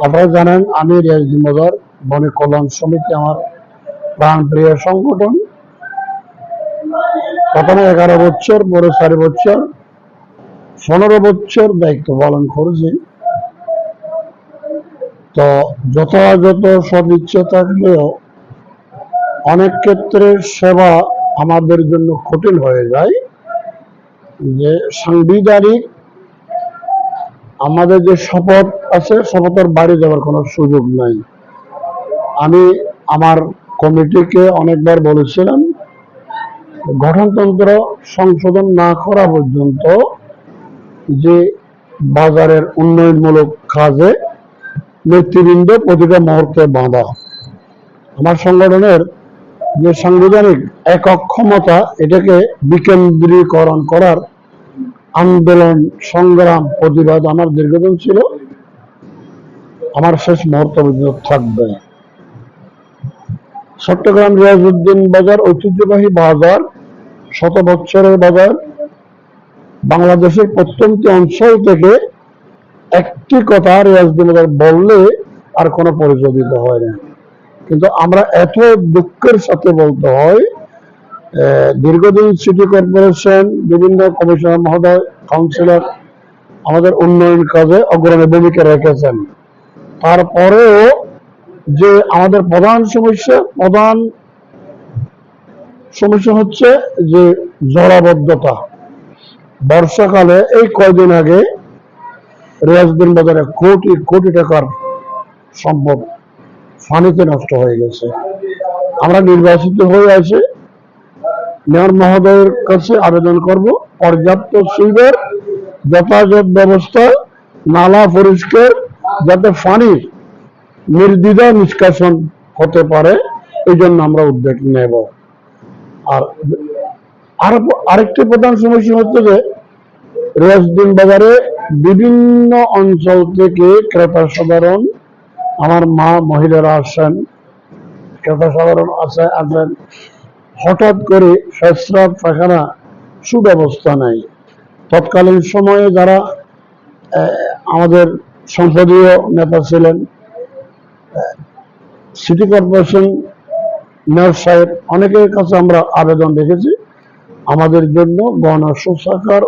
আপনারা জানেন আমি রিয়াজউদ্দিন বাজার বণিক কল্যাণ সমিতি আমার প্রাণপ্রিয় সংগঠন। প্রথমে 11 বছর, পরে 4 বছর, 15 বছর দায়িত্ব পালন করেছি। তো যথাযথ সদিচ্ছা থাকলেও অনেক ক্ষেত্রে সেবা আমাদের জন্য কঠিন হয়ে যায়। যে সাংবিধানিক আমাদের যে শপথ আছে, শপথের বাইরে যাওয়ার কোনো সুযোগ নাই। আমি আমার কমিটিকে অনেকবার বলেছিলাম, গঠনতন্ত্র সংশোধন না করা পর্যন্ত যে বাজারের উন্নয়নমূলক কাজে নেতৃবৃন্দ প্রতিটা মুহূর্তে বাঁধা। আমার সংগঠনের যে সাংবিধানিক একক ক্ষমতা, এটাকে বিকেন্দ্রীকরণ করার আন্দোলন, সংগ্রাম, প্রতিবাদ আমার দীর্ঘদিন ছিল, আমার শেষ মুহূর্ত পর্যন্ত থাকবে। চট্টগ্রাম রিয়াজউদ্দিন বাজার ঐতিহ্যবাহী বাজার, 100 বছরের বাজার। বাংলাদেশের প্রত্যন্ত অঞ্চল থেকে একটি কথা রিয়াজউদ্দিন বাজার বললে আর কোনো পরিচয় দিতে হয় না। কিন্তু আমরা এত দুঃখের সাথে বলতে হয়, দীর্ঘদিন সিটি কর্পোরেশন, বিভিন্ন কমিশনার মহোদয়, কাউন্সিলর আমাদের উন্নয়ন কাজে অগ্রণী ভূমিকা রেখেছেন। তারপরেও যে আমাদের প্রধান সমস্যা হচ্ছে যে জলাবদ্ধতা। বর্ষাকালে এই কয়দিন আগে রিয়াজউদ্দিন বাজারে কোটি কোটি টাকার সম্পদ পানিতে নষ্ট হয়ে গেছে। আমরা নির্বাচিত হয়ে আছি, মেয়র মহোদয়ের কাছে আবেদন করব পর্যাপ্ত সুইপার, যথাযথ ব্যবস্থা, নালা পরিষ্কার, যাতে পানি নির্দ্বিধায় নিষ্কাশন হতে পারে, এই জন্য আমরা উদ্যোগ নেব। আর আরেকটি প্রধান সমস্যা হচ্ছে যে রিয়াজউদ্দিন বাজারে বিভিন্ন অঞ্চল থেকে ক্রেতা সাধারণ, আমার মা মহিলারা আসেন, ক্রেতা সাধারণ আসেন, হঠাৎ করে পেশাব পায়খানা সুব্যবস্থা নেই। তৎকালীন সময়ে যারা আমাদের সংসদীয় নেতা ছিলেন, সিটি কর্পোরেশন মেয়র সাহেব, অনেকের কাছে আমরা আবেদন রেখেছি, আমাদের জন্য গণশৌচাগার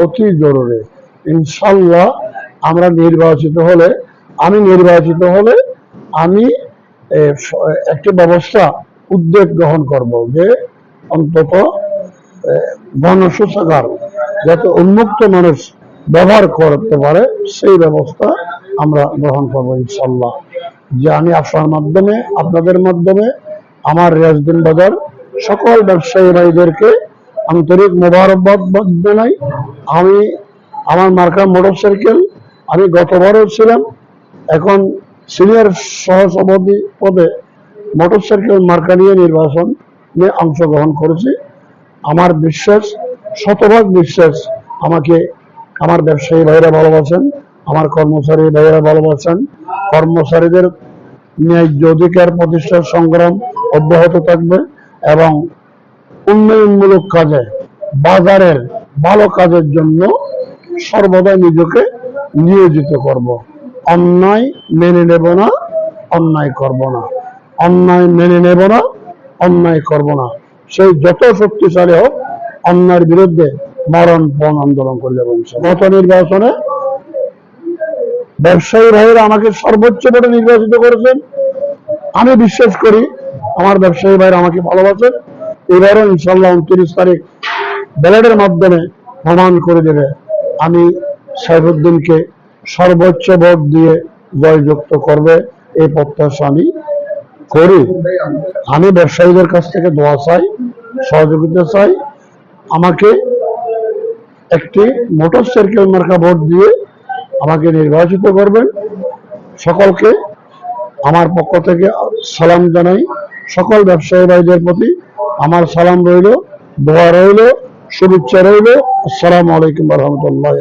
অতি জরুরি। ইনশাল্লাহ আমরা আমি নির্বাচিত হলে আমি একটি ব্যবস্থা উদ্যোগ গ্রহণ করব, যে অন্তত গণশৌচাগার যাতে উন্মুক্ত মানুষ ব্যবহার করতে পারে, সেই ব্যবস্থা আমরা গ্রহণ করবো ইনশাল্লাহ। যে আমি আপনাদের মাধ্যমে আমার রিয়াজউদ্দিন বাজার সকল ব্যবসায়ী ভাইদেরকে আন্তরিক মোবারকবাদ জানাই। আমার মার্কা মোটরসাইকেল, আমি গতবারও ছিলাম, এখন সিনিয়র সহসভাপতি পদে মোটরসাইকেল মার্কা নিয়ে নির্বাচনে অংশগ্রহণ করেছি। আমার বিশ্বাস, শতভাগ বিশ্বাস, আমাকে আমার ব্যবসায়ী ভাইরা ভালোবাসেন, আমার কর্মচারী ভাইয়েরা ভালোবাসেন। কর্মচারীদের ন্যায্য অধিকার প্রতিষ্ঠার সংগ্রাম অব্যাহত থাকবে এবং উন্নয়নমূলক কাজে, বাজারের ভালো কাজের জন্য সর্বদা নিজেকে নিয়োজিত করব। অন্যায় মেনে নেব না, অন্যায় করব না, অন্যায় মেনে নেব না, অন্যায় করব না। সেই যত শক্তিশালী হোক, অন্যায়ের বিরুদ্ধে মরণপণ আন্দোলন করে যাব। গত নির্বাচনে ব্যবসায়ী ভাইয়েরা আমাকে সর্বোচ্চ ভোটে নির্বাচিত করেছেন। আমি বিশ্বাস করি আমার ব্যবসায়ী ভাইরা আমাকে ভালোবাসেন। এবারও ইনশাল্লাহ 29 তারিখ ব্যালটের মাধ্যমে প্রমাণ করে দেবে। আমি সাইফুদ্দিনকে সর্বোচ্চ ভোট দিয়ে জয়যুক্ত করবে, এই প্রত্যাশা আমি করি। আমি ব্যবসায়ীদের কাছ থেকে দোয়া চাই, সহযোগিতা চাই। আমাকে একটি মোটরসাইকেল মার্কা ভোট দিয়ে আমাকে নির্বাচিত করবেন। সকলকে আমার পক্ষ থেকে সালাম জানাই। সকল ব্যবসায়ী ভাইদের প্রতি আমার সালাম রইল, দোয়া রইল, শুভেচ্ছা রইল। আসসালামু আলাইকুম ওয়া রাহমাতুল্লাহ।